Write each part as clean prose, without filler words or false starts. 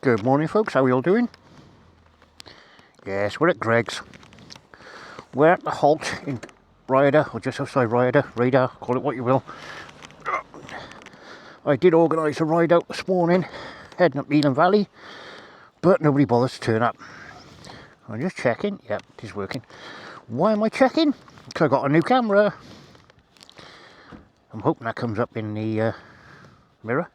Good morning, folks. How are you all doing? Yes, we're at Greg's. We're at the halt in Ryder, or just outside Ryder, Radar, call it what you will. I did organise a ride out this morning, heading up Elan Valley, but nobody bothers to turn up. I'm just checking. Yep, it is working. Why am I checking? Because I got a new camera. I'm hoping that comes up in the mirror.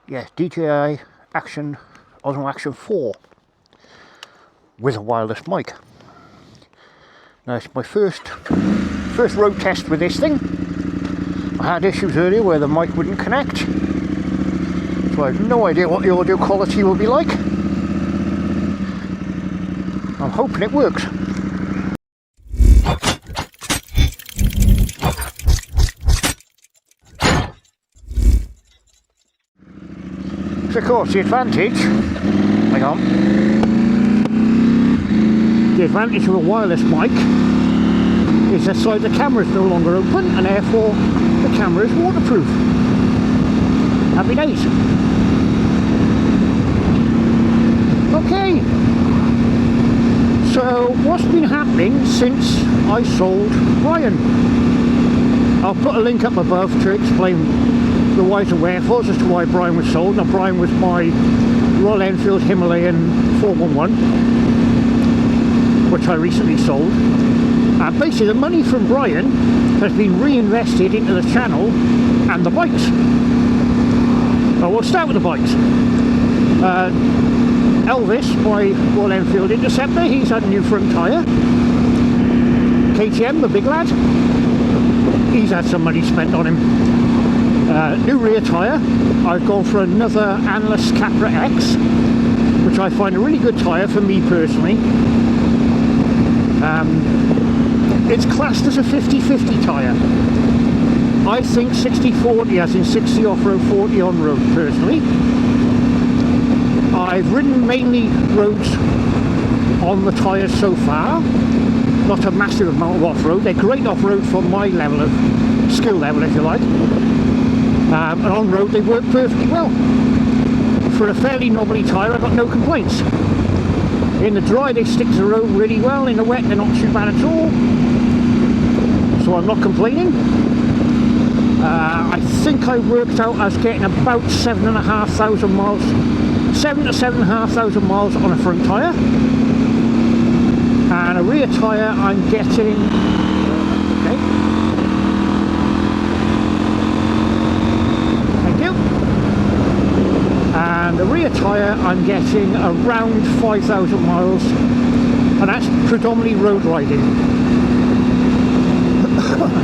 Yes, DJI Osmo Action 4 with a wireless mic. Now it's my first road test with this thing. I had issues earlier where the mic wouldn't connect, so I have no idea what the audio quality will be like. I'm hoping it works. So of course the advantage of a wireless mic is the side the camera is no longer open and therefore the camera is waterproof. Happy days. Okay, so what's been happening since I sold Brian? I'll put a link up above to explain the whys and wherefores as to why Brian was sold. Now Brian was my Royal Enfield Himalayan 411, which I recently sold. And basically the money from Brian has been reinvested into the channel and the bikes. Well, we'll start with the bikes. Elvis, my Royal Enfield Interceptor, he's had a new front tyre. KTM, the big lad, he's had some money spent on him. New rear tyre, I've gone for another Analyst Capra-x, which I find a really good tyre for me personally. It's classed as a 50-50 tyre. I think 60-40, as in 60 off-road, 40 on-road personally. I've ridden mainly roads on the tyres so far, not a massive amount of off-road. They're great off-road for my level of skill level, if you like. And on-road they work perfectly well. For a fairly knobbly tyre, I've got no complaints. In the dry they stick to the road really well, in the wet they're not too bad at all. So I'm not complaining. I think I worked out as getting about 7,500 miles, 7 to 7,500 miles on a front tyre. And a rear tyre I'm getting... Okay. And the rear tyre I'm getting around 5,000 miles, and that's predominantly road riding.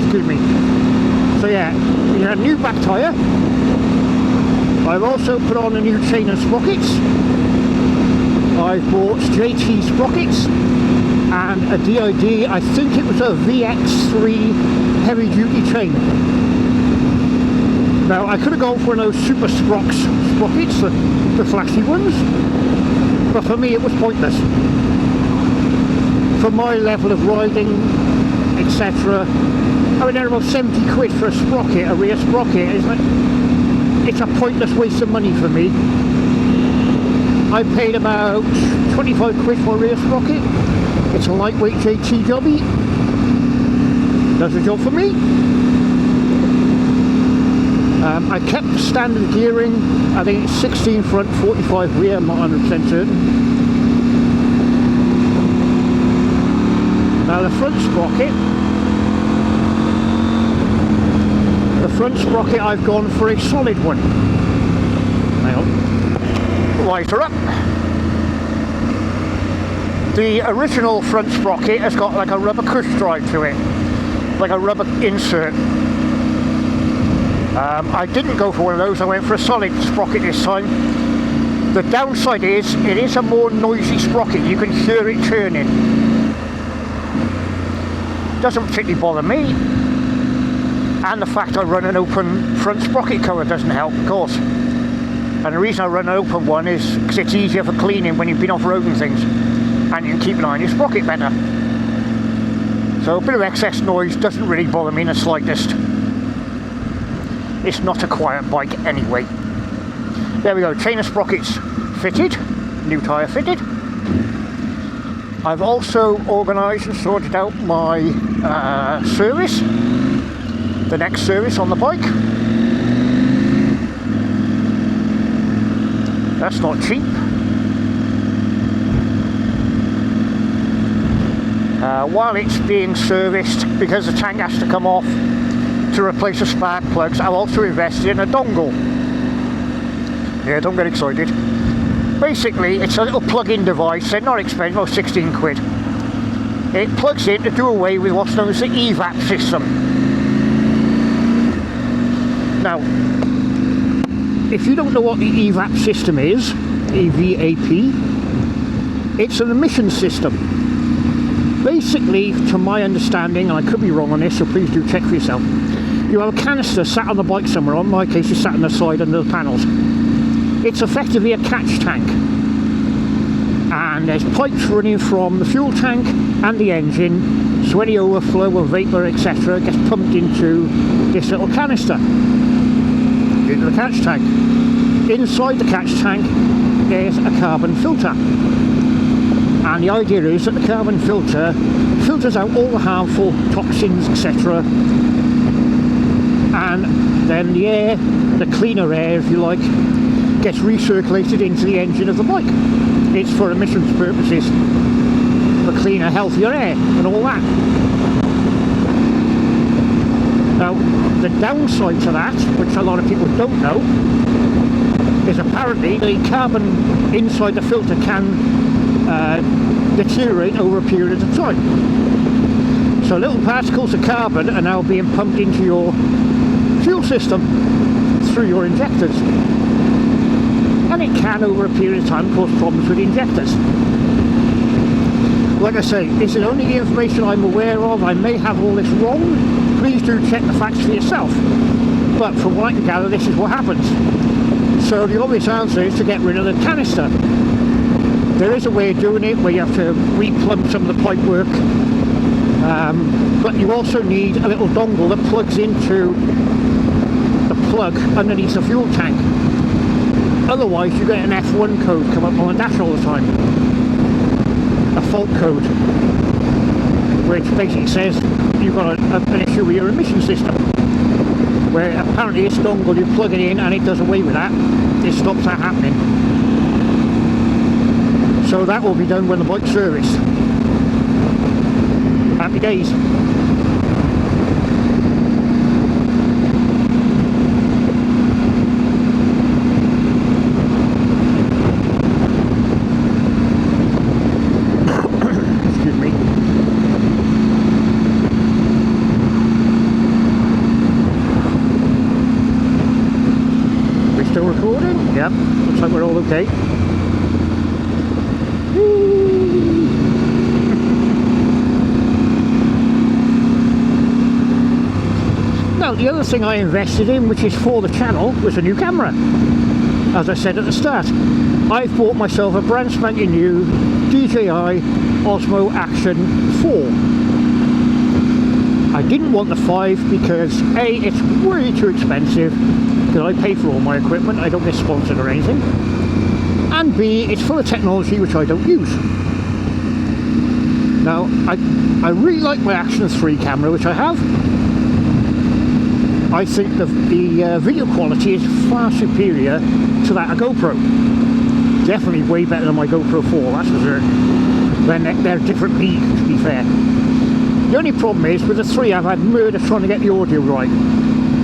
Excuse me. So yeah, we had a new back tyre. I've also put on a new chain and sprockets. I've bought JT sprockets and a DID, I think it was a VX3 heavy duty chain. Now I could have gone for one of those super sprockets, the flashy ones, but for me it was pointless. For my level of riding, etc. I mean, they're about 70 quid for a sprocket, a rear sprocket. It's a pointless waste of money for me. I paid about 25 quid for a rear sprocket. It's a lightweight JT jobby. Does the job for me. I kept the standard gearing. I think it's 16 front, 45 rear, I'm not 100% certain. Now the front sprocket I've gone for a solid one. Hang on. Lighter up. The original front sprocket has got like a rubber cush drive to it, like a rubber insert. I didn't go for one of those, I went for a solid sprocket this time. The downside is, it is a more noisy sprocket, you can hear it turning. Doesn't particularly bother me. And the fact I run an open front sprocket cover doesn't help, of course. And the reason I run an open one is because it's easier for cleaning when you've been off-roading things. And you can keep an eye on your sprocket better. So a bit of excess noise doesn't really bother me in the slightest. It's not a quiet bike anyway. There we go, chain of sprockets fitted, new tyre fitted. I've also organised and sorted out my service, the next service on the bike. That's not cheap. While it's being serviced, because the tank has to come off to replace the spark plugs, I've also invested in a dongle. Yeah, don't get excited. Basically, it's a little plug-in device. They're not expensive, about 16 quid. It plugs in to do away with what's known as the EVAP system. Now, if you don't know what the EVAP system is, EVAP, it's an emission system. Basically, to my understanding, and I could be wrong on this, so please do check for yourself, you have a canister sat on the bike somewhere. On my case, it's sat on the side under the panels. It's effectively a catch tank, and there's pipes running from the fuel tank and the engine, so any overflow of vapour, etc. gets pumped into this little canister, into the catch tank. Inside the catch tank there's a carbon filter, and the idea is that the carbon filter filters out all the harmful toxins, etc., and then the air, the cleaner air if you like, gets recirculated into the engine of the bike. It's for emissions purposes, for cleaner, healthier air and all that. Now, the downside to that, which a lot of people don't know, is apparently the carbon inside the filter can deteriorate over a period of time. So little particles of carbon are now being pumped into your fuel system through your injectors, and it can over a period of time cause problems with the injectors. Like I say, this is only the information I'm aware of. I may have all this wrong. Please do check the facts for yourself, but from what I can gather, this is what happens. So the obvious answer is to get rid of the canister. There is a way of doing it where you have to replumb some of the pipe work, but you also need a little dongle that plugs into the plug underneath the fuel tank. Otherwise you get an F1 code come up on the dash all the time, a fault code, which basically says you've got an issue with your emission system, where apparently this dongle, you plug it in and it does away with that. It stops that happening. So that will be done when the bike's serviced. Happy days. Excuse me. We're still recording? Yep, looks like we're all okay. Now, the other thing I invested in, which is for the channel, was a new camera. As I said at the start, I've bought myself a brand spanking new DJI Osmo Action 4. I didn't want the 5 because A, it's way too expensive, because I pay for all my equipment, I don't get sponsored or anything, and B, it's full of technology which I don't use. Now, I really like my Action 3 camera, which I have. I think the video quality is far superior to that of GoPro. Definitely way better than my GoPro 4, that's for sure. They're different leagues, to be fair. The only problem is, with the 3 I've had murder trying to get the audio right.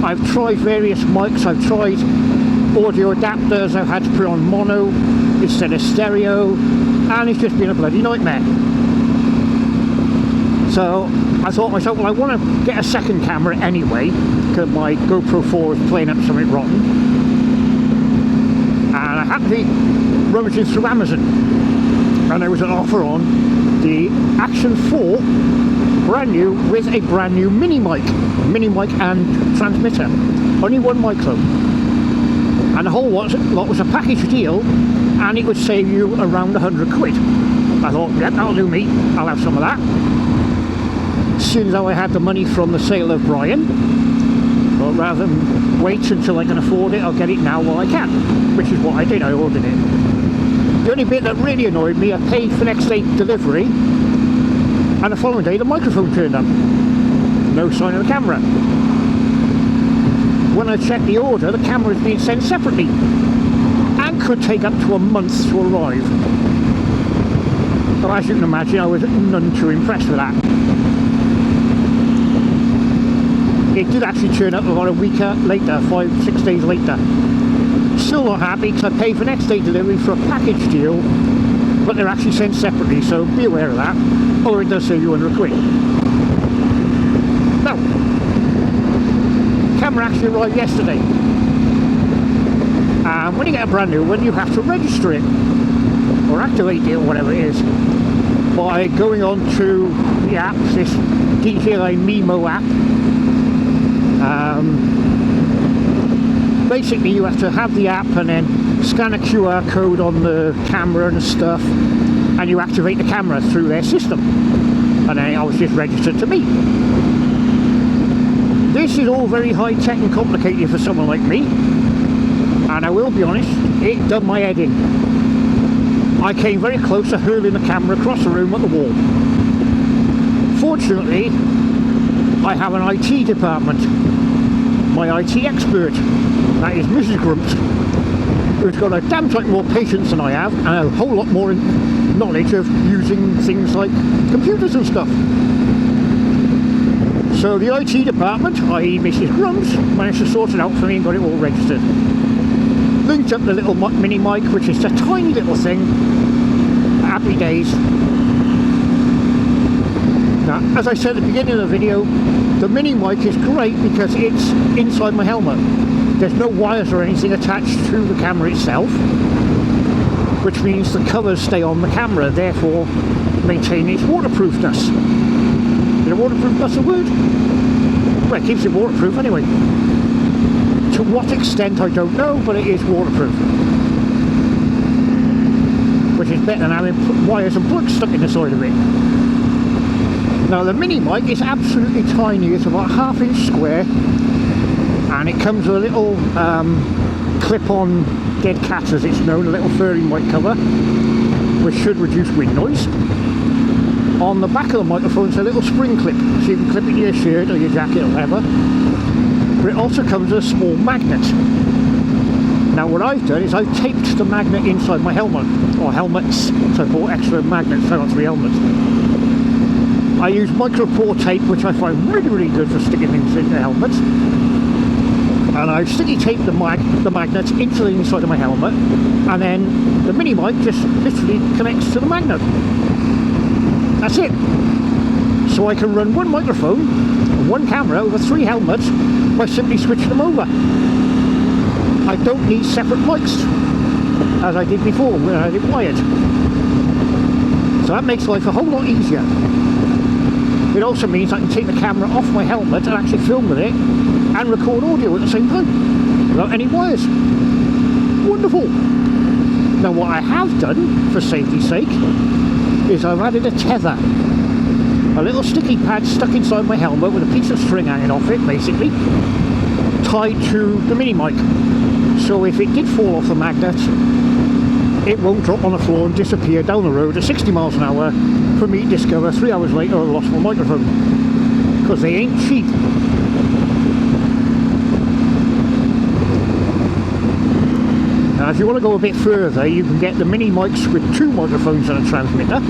I've tried various mics, I've tried audio adapters, I've had to put on mono instead of stereo, and it's just been a bloody nightmare. So I thought to myself, well, I want to get a second camera anyway, because my GoPro 4 is playing up something rotten. And I happened to be rummaging through Amazon, and there was an offer on the Action 4 brand new with a brand new mini mic and transmitter. Only one micro. And the whole lot was a package deal, and it would save you around 100 quid. I thought, yeah, that'll do me, I'll have some of that. As soon as I had the money from the sale of Brian, well, rather than wait until I can afford it, I'll get it now while I can, which is what I did. I ordered it. The only bit that really annoyed me, I paid for next day delivery, and the following day the microphone turned up. No sign of the camera. When I checked the order, the camera is being sent separately and could take up to a month to arrive. So as you can imagine, I was none too impressed with that. It did actually turn up about a week later, 5-6 days later. Still not happy because I paid for next day delivery for a package deal, but they're actually sent separately, so be aware of that, or it does save you £100. Now, camera actually arrived yesterday. When you get a brand new one, you have to register it or activate it or whatever it is by going on to the app, this DJI Mimo app. Basically you have to have the app and then scan a QR code on the camera and stuff, and you activate the camera through their system, and then I was just registered to me. This is all very high tech and complicated for someone like me, and I will be honest, it done my head in. I came very close to hurling the camera across the room at the wall. Fortunately, I have an IT department. My IT expert, that is Mrs. Grunt, who's got a damn sight more patience than I have and a whole lot more knowledge of using things like computers and stuff. So the IT department, i.e. Mrs. Grunt, managed to sort it out for me and got it all registered. Linked up the little mini mic, which is a tiny little thing. Happy days. Now, as I said at the beginning of the video, the mini mic is great because it's inside my helmet. There's no wires or anything attached to the camera itself, which means the covers stay on the camera, therefore maintaining its waterproofness. Is waterproofness a word? Well, it keeps it waterproof anyway. To what extent I don't know, but it is waterproof. Which is better than having wires and plugs stuck in the side of it. Now the mini mic is absolutely tiny, it's about 1/2 inch square, and it comes with a little clip-on dead cat as it's known, a little furry mic cover, which should reduce wind noise. On the back of the microphone is a little spring clip, so you can clip it to your shirt or your jacket or whatever, but it also comes with a small magnet. Now what I've done is I've taped the magnet inside my helmet, or helmets, so I bought extra magnets, so I got 3 helmets. I use micropore tape, which I find really good for sticking things into helmets, and I've sticky taped the magnets into the inside of my helmet, and then the mini mic just literally connects to the magnet. That's it. So I can run one microphone and one camera over 3 helmets by simply switching them over. I don't need separate mics as I did before when I had it wired. So that makes life a whole lot easier. It also means I can take the camera off my helmet and actually film with it and record audio at the same time without any wires. Wonderful! Now what I have done, for safety's sake, is I've added a tether. A little sticky pad stuck inside my helmet with a piece of string hanging off it, basically, tied to the mini mic. So if it did fall off the magnet, it won't drop on the floor and disappear down the road at 60 miles an hour for me to discover 3 hours later I lost my microphone. Because they ain't cheap. Now if you want to go a bit further, you can get the mini mics with 2 microphones and a transmitter,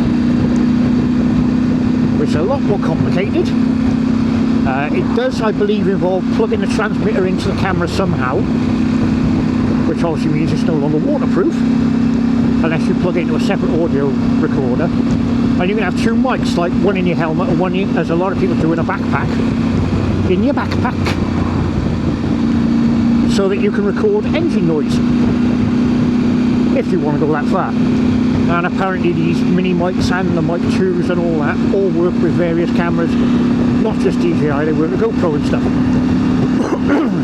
which is a lot more complicated. It does, I believe, involve plugging the transmitter into the camera somehow, which obviously means it's no longer waterproof unless you plug it into a separate audio recorder. And you can have 2 mics, like one in your helmet and one in, as a lot of people do, in a backpack. In your backpack. So that you can record engine noise, if you want to go that far. And apparently these mini mics and the mic 2s and all that all work with various cameras, not just DJI, they work with GoPro and stuff.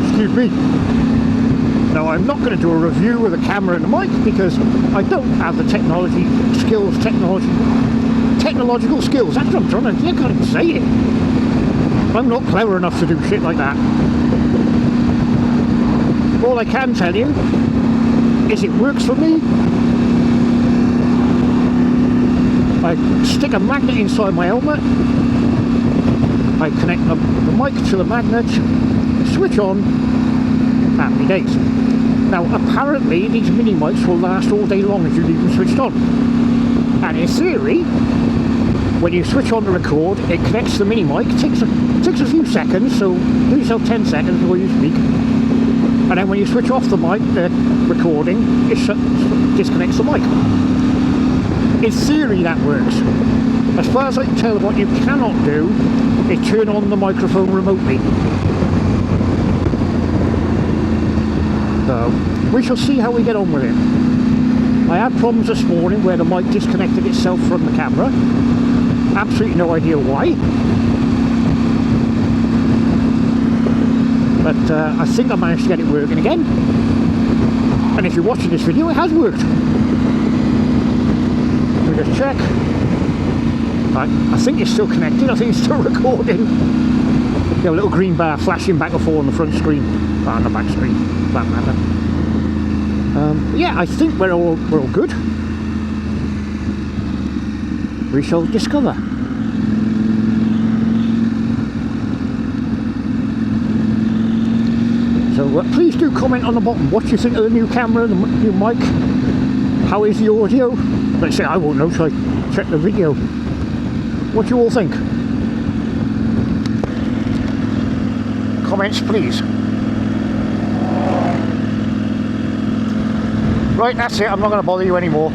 Excuse me. Now I'm not going to do a review of the camera and the mic because I don't have the technological skills. That's what I'm trying to do. I can't even say it. I'm not clever enough to do shit like that. All I can tell you is it works for me. I stick a magnet inside my helmet, I connect the mic to the magnet, switch on, happy days. Now apparently these mini mics will last all day long if you leave them switched on. And in theory, when you switch on to record, it connects the mini mic, takes a few seconds, so do yourself 10 seconds before you speak. And then when you switch off the mic, the recording, it disconnects the mic. In theory that works. As far as I can tell, what you cannot do is turn on the microphone remotely. So, we shall see how we get on with it. I had problems this morning where the mic disconnected itself from the camera. Absolutely no idea why. But I think I managed to get it working again. And if you're watching this video, it has worked. Let me just check. Right, I think it's still connected. I think it's still recording. You have a little green bar flashing back and forth on the front screen. On the back screen. That matter. Yeah, I think we're all good. We shall discover. So please do comment on the bottom what you think of the new camera, the new mic. How is the audio? Let's say I won't know till I check the video. What do you all think? Comments please. Right, that's it, I'm not going to bother you anymore.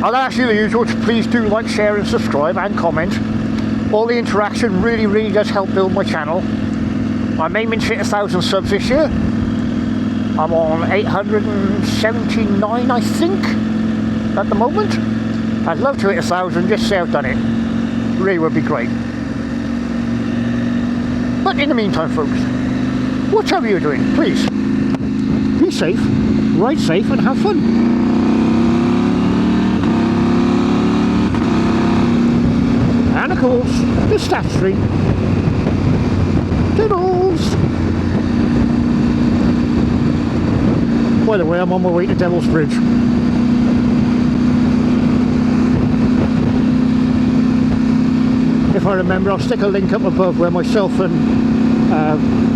I'll ask you the usual to please do like, share and subscribe and comment. All the interaction really does help build my channel. I'm aiming to hit 1,000 subs this year. I'm on 879 I think at the moment. I'd love to hit 1,000, just say I've done it. Really would be great. But in the meantime folks, whatever you're doing, please be safe, ride safe and have fun. And of course, the statutory toodles. By the way, I'm on my way to Devil's Bridge. If I remember, I'll stick a link up above where myself and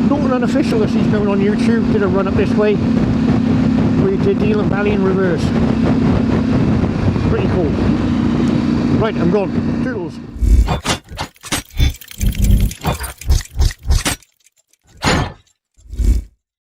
Norton Unofficial, as he's known on YouTube, did a run up this way. We did Dealing Valley in reverse. Pretty cool. Right, I'm gone. Toodles.